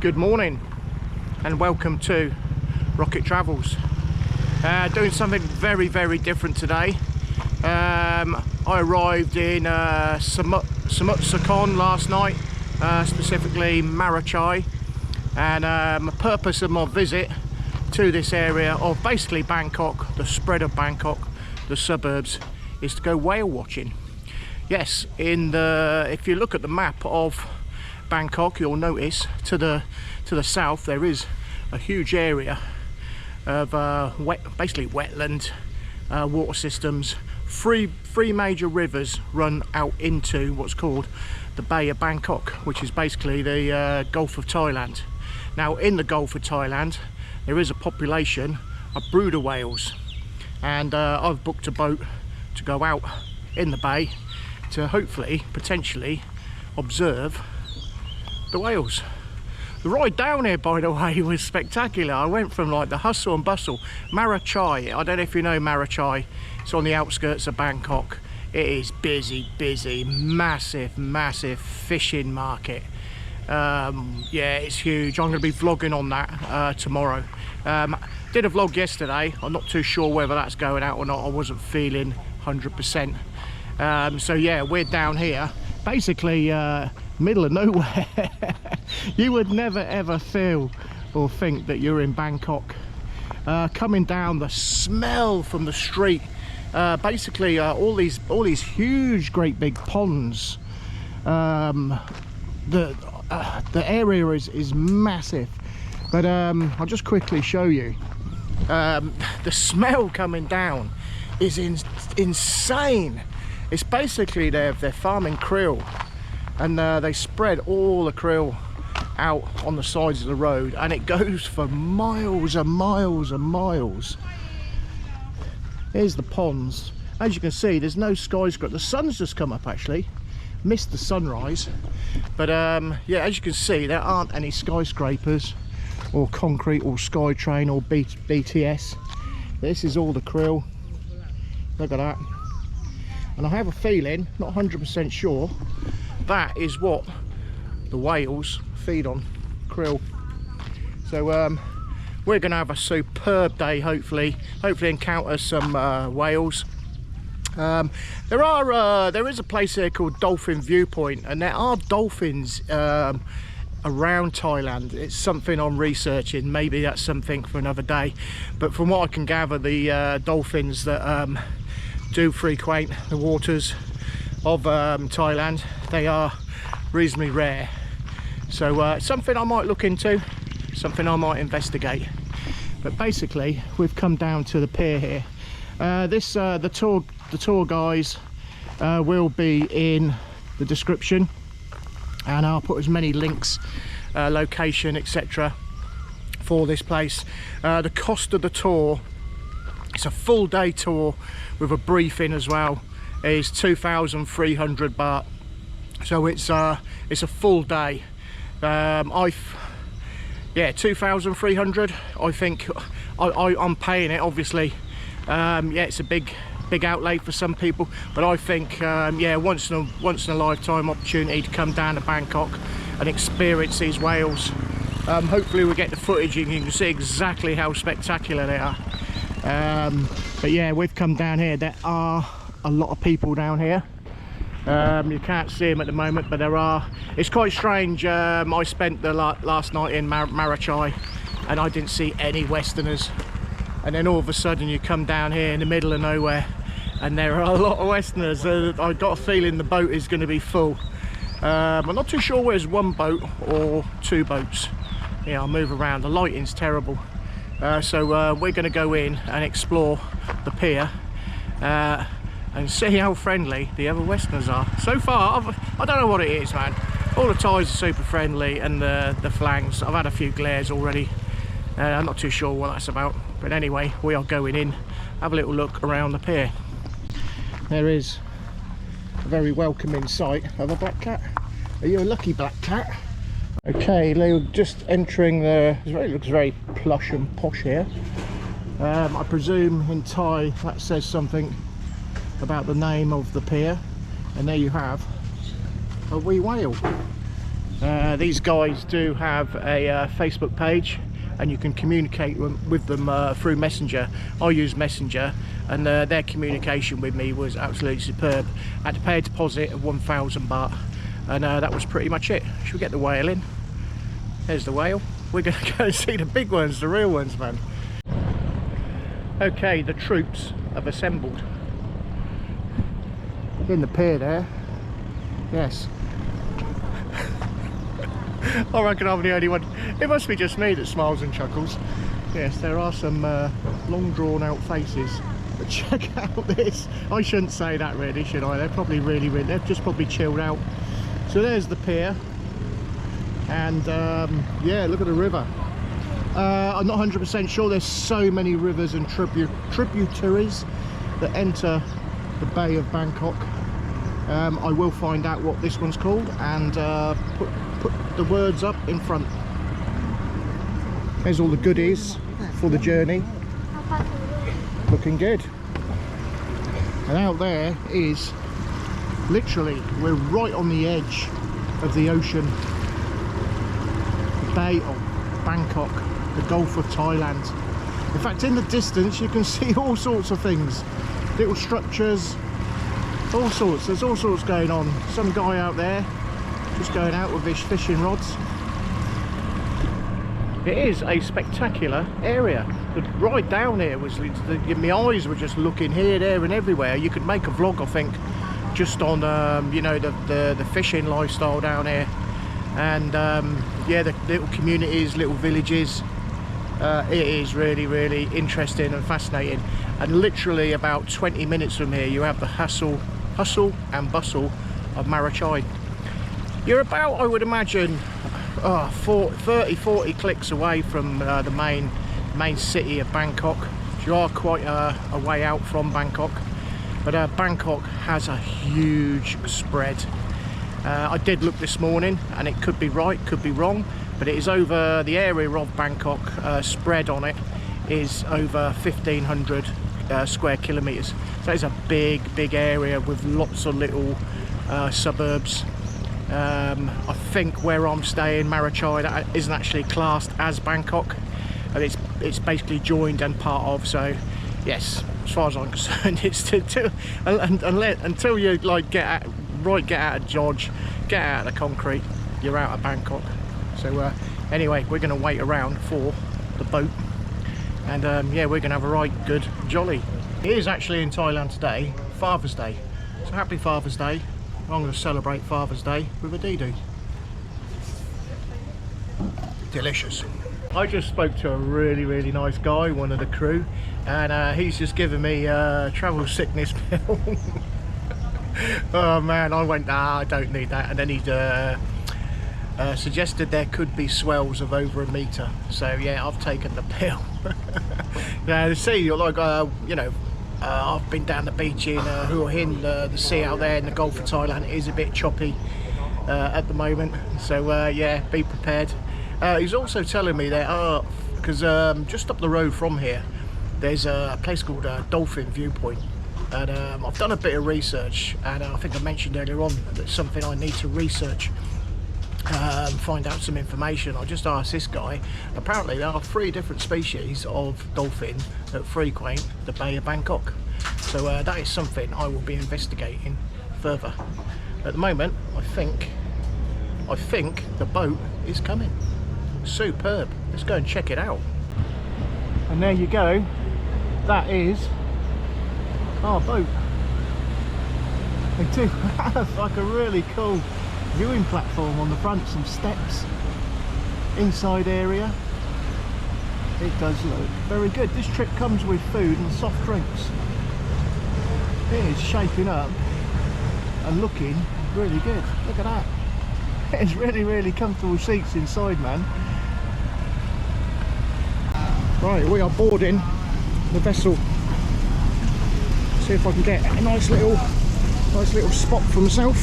Good morning and welcome to Rocket Travels. Doing something very different today. I arrived in Samut Sakhon last night, specifically Marachai, and the purpose of my visit to this area of basically Bangkok, the spread of Bangkok, the suburbs, is to go whale watching. Yes, if you look at the map of Bangkok, you'll notice to the south there is a huge area of basically wetland, water systems. Three major rivers run out into what's called the Bay of Bangkok, which is basically the Gulf of Thailand. Now, in the Gulf of Thailand, there is a population of brooder whales, and I've booked a boat to go out in the bay to hopefully, potentially, observe the whales. The ride down here, by the way, was spectacular. I went from like the hustle and bustle. Marachai, I don't know if you know Marachai, it's on the outskirts of Bangkok. It is busy, massive fishing market. Yeah, it's huge. I'm going to be vlogging on that tomorrow. Did a vlog yesterday. I'm not too sure whether that's going out or not. I wasn't feeling 100%. So yeah, we're down here, basically middle of nowhere. You would never ever feel or think that you're in Bangkok. Coming down, the smell from the street, basically all these huge great big ponds. The area is massive, but I'll just quickly show you. The smell coming down is insane. It's basically they're farming krill, and they spread all the krill out on the sides of the road, and it goes for miles and miles and miles. Here's the ponds. As you can see, there's no skyscraper. The sun's just come up, actually. Missed the sunrise, but yeah, as you can see, there aren't any skyscrapers or concrete or SkyTrain or BTS. This is all the krill. Look at that. And I have a feeling, not 100% sure, that is what the whales feed on, krill. So we're going to have a superb day, hopefully encounter some whales. There is a place here called Dolphin Viewpoint, and there are dolphins around Thailand. It's something I'm researching. Maybe that's something for another day, but from what I can gather, the dolphins that do frequent the waters of Thailand, they are reasonably rare. So something I might look into, something I might investigate. But basically, we've come down to the pier here. The tour guys will be in the description, and I'll put as many links, location, etc. for this place. The cost of the tour, it's a full day tour with a briefing as well, is 2,300 baht. So it's a full day. Yeah, 2,300. I think I'm paying it, obviously. Yeah, it's a big outlay for some people, but I think yeah, once in a lifetime opportunity to come down to Bangkok and experience these whales. Hopefully we get the footage and you can see exactly how spectacular they are. But yeah, we've come down here. There are a lot of people down here. You can't see them at the moment, but there are. It's quite strange. I spent the last night in Marachai and I didn't see any Westerners, and then all of a sudden you come down here in the middle of nowhere and there are a lot of Westerners. I got a feeling the boat is going to be full. I'm not too sure whether it's one boat or two boats. Yeah, I'll move around. The lighting's terrible. So we're going to go in and explore the pier and see how friendly the other Westerners are. So far, I don't know what it is, man. All the Thais are super friendly, and the flangs, I've had a few glares already. I'm not too sure what that's about. But anyway, we are going in, have a little look around the pier. There is a very welcoming sight of a black cat. Are you a lucky black cat? Okay, they're just entering the. It looks very plush and posh here. I presume in Thai that says something about the name of the pier, and there you have a wee whale. These guys do have a Facebook page, and you can communicate with them through Messenger. I use Messenger, and their communication with me was absolutely superb. I had to pay a deposit of 1,000 baht, and that was pretty much it. Should we get the whale in? There's the whale. We're going to go and see the big ones, the real ones, man. Okay, the troops have assembled in the pier there. Yes. I reckon I'm the only one. It must be just me that smiles and chuckles. Yes, there are some long drawn out faces. But check out this. I shouldn't say that really, should I? They're probably really, they've just probably chilled out. So there's the pier. And yeah, look at the river. I'm not 100% sure. There's so many rivers and tributaries that enter the Bay of Bangkok. I will find out what this one's called and put the words up in front. There's all the goodies for the journey. Looking good. And out there is literally, we're right on the edge of the ocean. The Bay of Bangkok, the Gulf of Thailand. In fact, in the distance you can see all sorts of things, little structures, all sorts. There's all sorts going on. Some guy out there just going out with his fishing rods. It is a spectacular area. The ride down here was, my eyes were just looking here, there and everywhere. You could make a vlog, I think, just on you know, the fishing lifestyle down here. And yeah, the little communities, little villages. It is really, really interesting and fascinating. And literally about 20 minutes from here you have the hustle and bustle of Marachai. You're about, I would imagine, 30-40 clicks away from the main city of Bangkok. You are quite a way out from Bangkok, but Bangkok has a huge spread. I did look this morning, and it could be right, could be wrong, but it is over, the area of Bangkok spread on it is over 1,500 square kilometres. So it's a big area with lots of little suburbs. I think where I'm staying, Marachai, that isn't actually classed as Bangkok, and it's basically joined and part of. So yes, as far as I'm concerned, it's until you like get out of Dodge, get out of the concrete, you're out of Bangkok. So anyway, we're going to wait around for the boat, and yeah, we're going to have a right good jolly. It is actually in Thailand today, Father's Day. So happy Father's Day. I'm going to celebrate Father's Day with a dee-doo. Delicious. I just spoke to a really nice guy, one of the crew, and he's just given me travel sickness pill. Oh man, I went, nah, I don't need that. And then he suggested there could be swells of over 1 metre. So yeah, I've taken the pill. Now the sea, like you know, I've been down the beach in Hua Hin, the sea out there in the Gulf of Thailand is a bit choppy at the moment. So yeah, be prepared. He's also telling me that, because just up the road from here, there's a place called Dolphin Viewpoint. And I've done a bit of research, and I think I mentioned earlier on that it's something I need to research, find out some information. I just asked this guy. Apparently there are 3 different species of dolphin that frequent the Bay of Bangkok. So that is something I will be investigating further. At the moment, I think the boat is coming. Superb. Let's go and check it out. And there you go. That is our boat. They do have like a really cool viewing platform on the front, some steps, inside area. It does look very good. This trip comes with food and soft drinks. It is shaping up and looking really good. Look at that. It's really comfortable seats inside, man. Right, we are boarding the vessel. See if I can get a nice little spot for myself.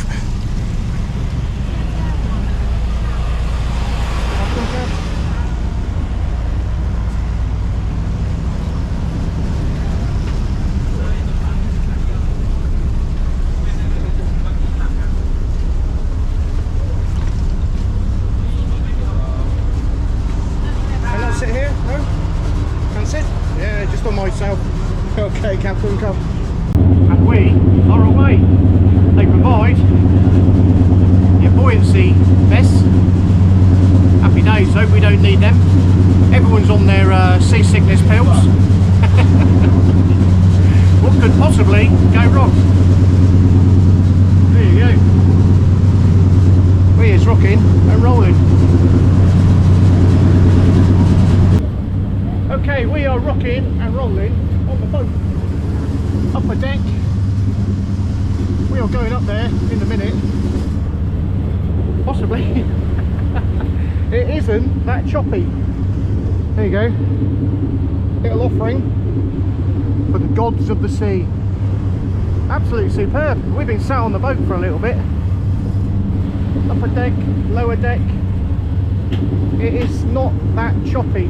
Answered? Yeah, just on myself. Okay, Captain, come. And we are away. They provide your buoyancy vests. Happy days, hope we don't need them. Everyone's on their seasickness pills. What could possibly go wrong? There you go. We is rocking and rolling. Okay, we are rocking and rolling on the boat. Upper deck. We are going up there in a minute. Possibly. It isn't that choppy. There you go. Little offering for the gods of the sea. Absolutely superb. We've been sat on the boat for a little bit. Upper deck, lower deck. It is not that choppy.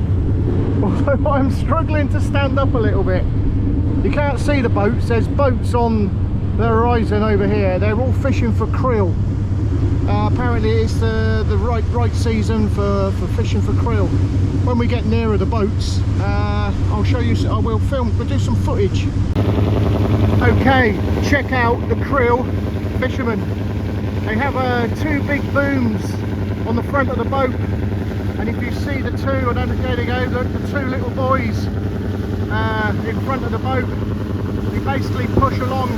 Although I'm struggling to stand up a little bit. You can't see the boats. There's boats on the horizon over here. They're all fishing for krill. Apparently it's the right season for fishing for krill. When we get nearer the boats, I'll show you. I will film. We'll do some footage. Okay, check out the krill fishermen. They have two big booms on the front of the boat, and if you see the two, and there they go. Look, the two little boys in front of the boat. They basically push along.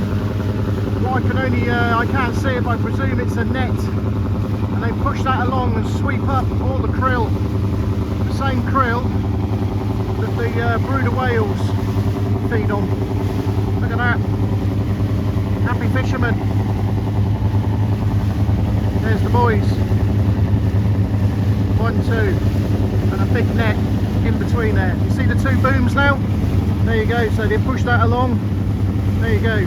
What I can only, I can't see it, but I presume it's a net, and they push that along and sweep up all the krill, the same krill that the brooder whales feed on. Look at that, happy fishermen. There's the boys, 1, 2, and a big net in between there. You see the two booms now? There you go, so they push that along, there you go.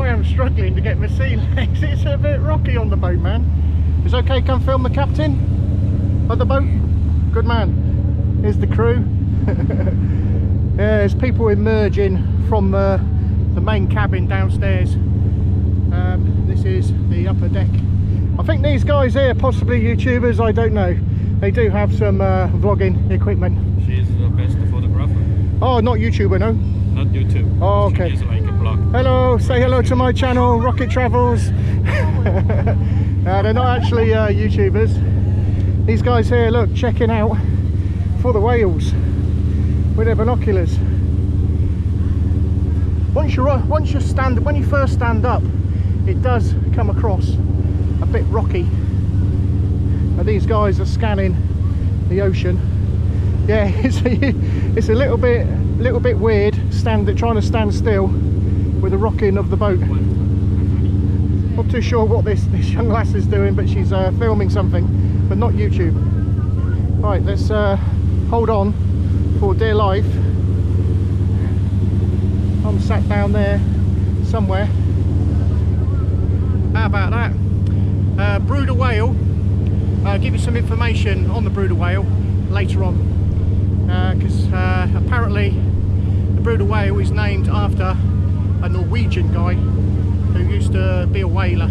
I am struggling to get my sea legs. It's a bit rocky on the boat, man. Is it okay, come film the captain of the boat? Good man. Here's the crew. Yeah, there's people emerging from the main cabin downstairs. This is the upper deck. I think these guys here, possibly YouTubers, I don't know. They do have some vlogging equipment. She's the best photographer. Oh, not YouTuber, no? Not YouTube. Oh, okay. She's like a blog. Hello, say hello to my channel, Rocket Travels. They're not actually YouTubers. These guys here, look, checking out for the whales with their binoculars. When you first stand up, it does come across a bit rocky. Now these guys are scanning the ocean. Yeah, it's a little bit weird trying to stand still with the rocking of the boat. Not too sure what this young lass is doing, but she's filming something, but not YouTube. Right, let's hold on for dear life. I'm sat down there somewhere. How about that? Brooder whale. I'll give you some information on the brooder whale later on, because apparently the brooder whale is named after a Norwegian guy who used to be a whaler.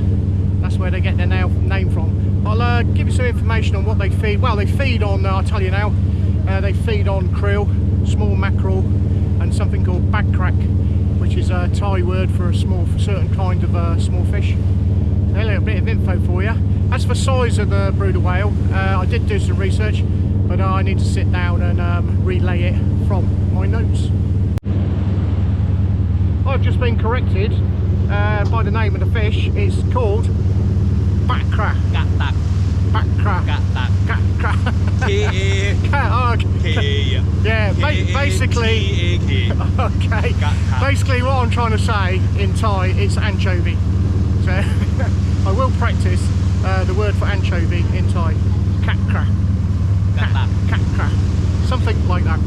That's where they get their name from. I'll give you some information on what they feed. Well, they feed on, I'll tell you now, they feed on krill, small mackerel, and something called bagcrack, which is a Thai word for a certain kind of small fish. A little bit of info for you. As for size of the brooder whale, I did do some research, but I need to sit down and relay it from my notes. I've just been corrected by the name of the fish. It's called bagcrack. Yeah, basically. Okay. Basically, what I'm trying to say in Thai, it's anchovy. So I will practice the word for anchovy in Thai. Kakra. Kakra. Something like that.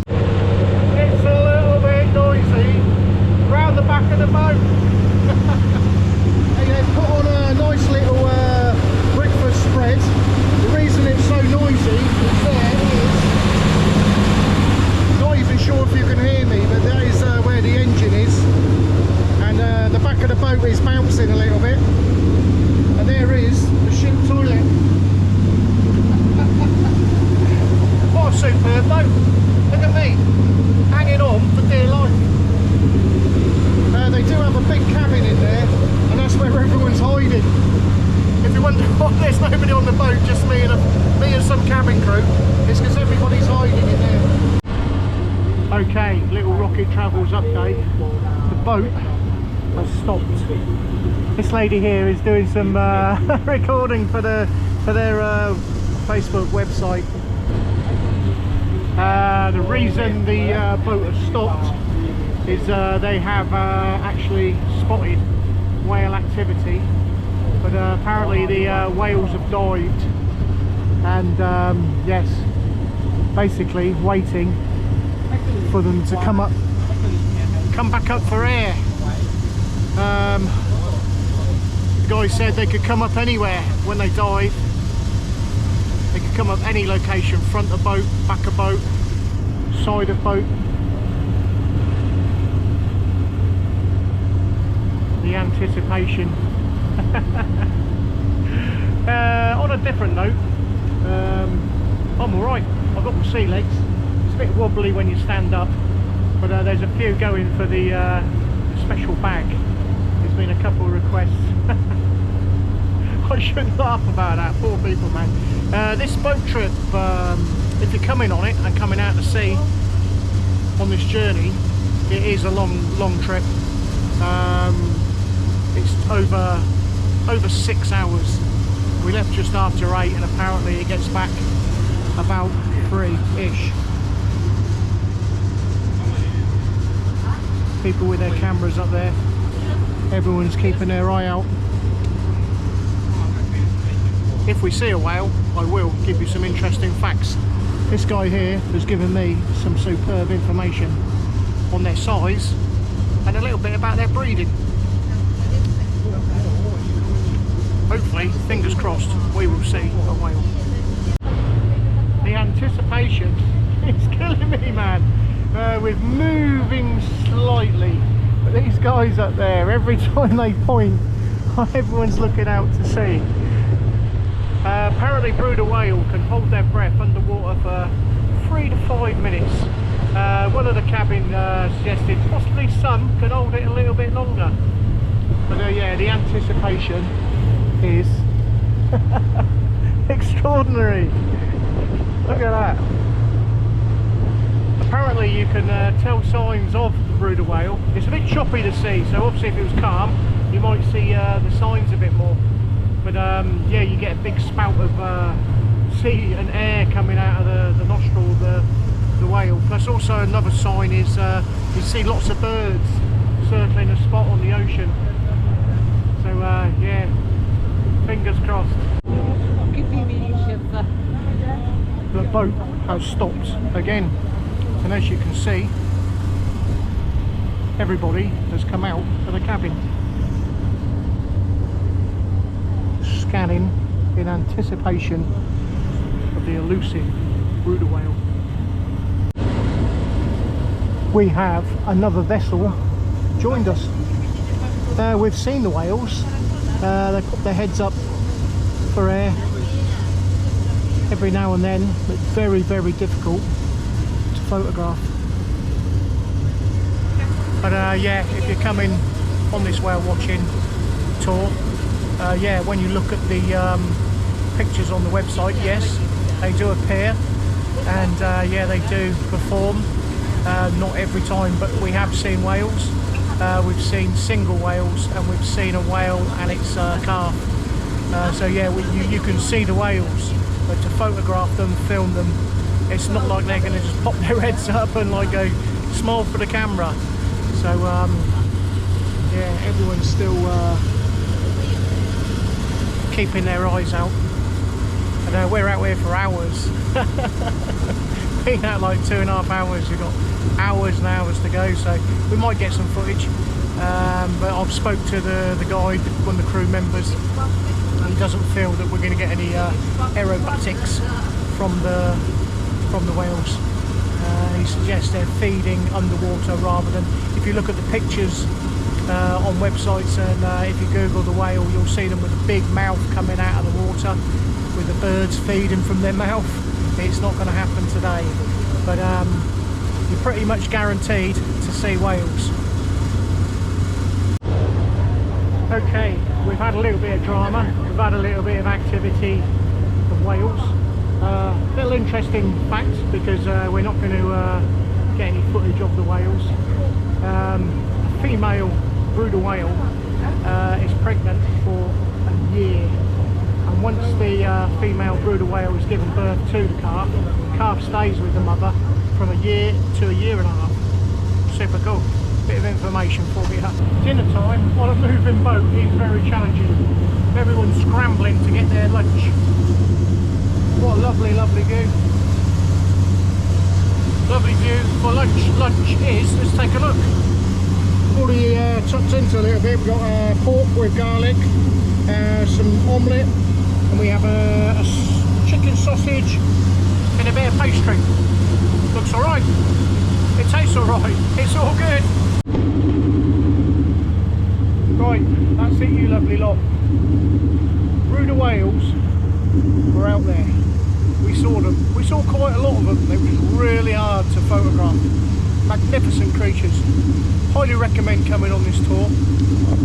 It's a little bit noisy round the back of the boat. They put on a nice little breakfast spread. The reason it's so noisy is not even sure if you can hear me, but that is where the engine is, and the back of the boat is bouncing a little bit, and there is the ship toilet. What a superb boat, just me and some cabin crew. It's because everybody's hiding in there. Okay, little rocket travels update. The boat has stopped. This lady here is doing some recording for their Facebook website. The reason the boat has stopped is they have actually spotted whale activity, but apparently the whales have dived, and yes, basically waiting for them to come back up for air. The guy said they could come up anywhere when they dive. They could come up any location, front of boat, back of boat, side of boat. The anticipation. On a different note, I'm alright. I've got my sea legs. It's a bit wobbly when you stand up, but there's a few going for the special bag. There's been a couple of requests. I shouldn't laugh about that, poor people, man. This boat trip, if you're coming on it and coming out to sea on this journey, it is a long trip. It's over 6 hours. We left just after 8, and apparently it gets back about 3-ish. People with their cameras up there, everyone's keeping their eye out. If we see a whale, I will give you some interesting facts. This guy here has given me some superb information on their size and a little bit about their breeding. Hopefully, fingers crossed, we will see a whale. The anticipation is killing me, man. We're moving slightly, but these guys up there, every time they point, everyone's looking out to sea. Apparently Bruder whale can hold their breath underwater for 3 to 5 minutes. One of the cabin suggested possibly some can hold it a little bit longer. But yeah, the anticipation is extraordinary. Look at that. Apparently you can tell signs of the Bruder whale. It's a bit choppy to see, so obviously if it was calm you might see the signs a bit more. But yeah, you get a big spout of sea and air coming out of the nostril of the whale. Plus also another sign is you see lots of birds circling a spot on the ocean. So yeah, fingers crossed. The boat has stopped again, and as you can see, everybody has come out of the cabin, scanning in anticipation of the elusive Bruder whale. We have another vessel joined us. We've seen the whales. They put their heads up for air every now and then, but very, very difficult to photograph. But yeah, if you're coming on this whale watching tour, yeah, when you look at the pictures on the website, yes, they do appear, and yeah, they do perform. Not every time, but we have seen whales. We've seen single whales, and we've seen a whale and its calf. So yeah, you can see the whales, but to photograph them, film them, it's not like they're going to just pop their heads up and like go smile for the camera. So yeah, everyone's still keeping their eyes out, and we're out here for hours. Been out like 2.5 hours. We've got hours and hours to go, so we might get some footage. But I've spoke to the guide, one of the crew members. He doesn't feel that we're going to get any aerobatics from the whales. He suggests they're feeding underwater rather than, if you look at the pictures on websites, and if you Google the whale, you'll see them with a big mouth coming out of the water with the birds feeding from their mouth. It's not going to happen today, but you're pretty much guaranteed to see whales. Okay, we've had a little bit of drama, we've had a little bit of activity whales. Little interesting fact, because we're not going to get any footage of the whales. A female brooder whale is pregnant for a year, and once the female brooder whale is given birth to the calf stays with the mother from a year to a year and a half. Super cool. Bit of information for you. Dinner time on a moving boat is very challenging. Everyone's scrambling to get their lunch. What a lovely, lovely view. Lovely view for lunch. Lunch is, let's take a look. Already tucked into a little bit. We've got pork with garlic, some omelette, and we have a chicken sausage and a bit of pastry. Looks alright. It tastes alright. It's all good. Right, that's it, you lovely lot. Brooder whales were out there. We saw them. We saw quite a lot of them. It was really hard to photograph. Magnificent creatures. Highly recommend coming on this tour.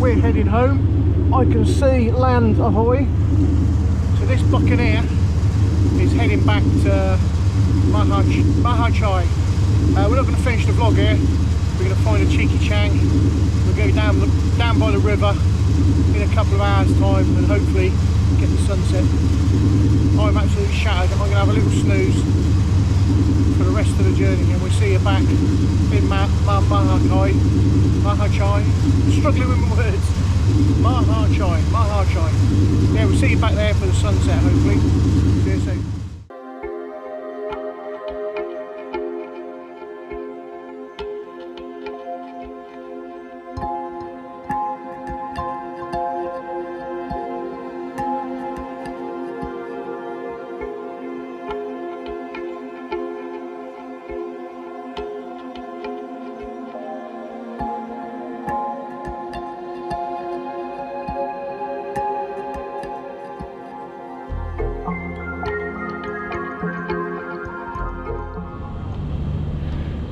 We're heading home. I can see land ahoy. So this buccaneer is heading back to Mahachai. We're not going to finish the vlog here. We're going to find a cheeky chang. We'll go down by the river in a couple of hours time and hopefully get the sunset. I'm absolutely shattered. I'm going to have a little snooze for the rest of the journey, and we'll see you back in Mahachai. Struggling with my words. Mahachai. Yeah, we'll see you back there for the sunset hopefully. See you soon.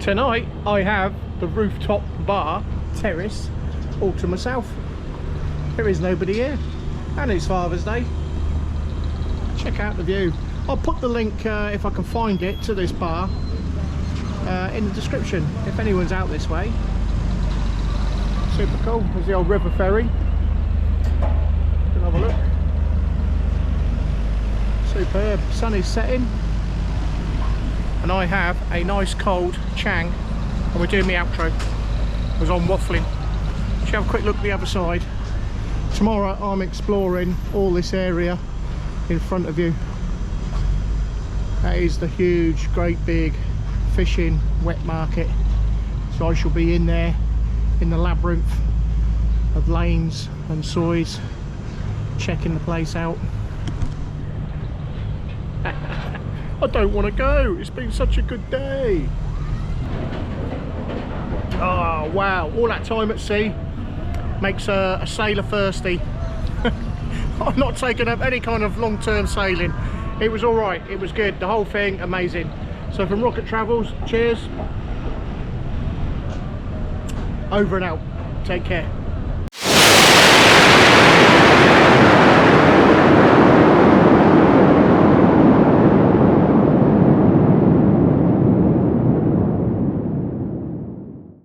Tonight I have the rooftop bar terrace all to myself. There is nobody here, and it's Father's Day. Check out the view. I'll put the link if I can find it to this bar in the description if anyone's out this way. Super cool. There's the old river ferry. Can have a look. Superb. Sun is setting. And I have a nice cold chang, and we're doing the outro. I was on waffling. Let's have a quick look at the other side. Tomorrow I'm exploring all this area in front of you. That is the huge, great big fishing wet market. So I shall be in there in the labyrinth of lanes and soys, checking the place out. I don't want to go. It's been such a good day. Oh wow, all that time at sea makes a sailor thirsty. I'm not taking up any kind of long-term sailing. It was all right, it was good, the whole thing amazing. So from Rocket Travels, cheers, over and out, take care.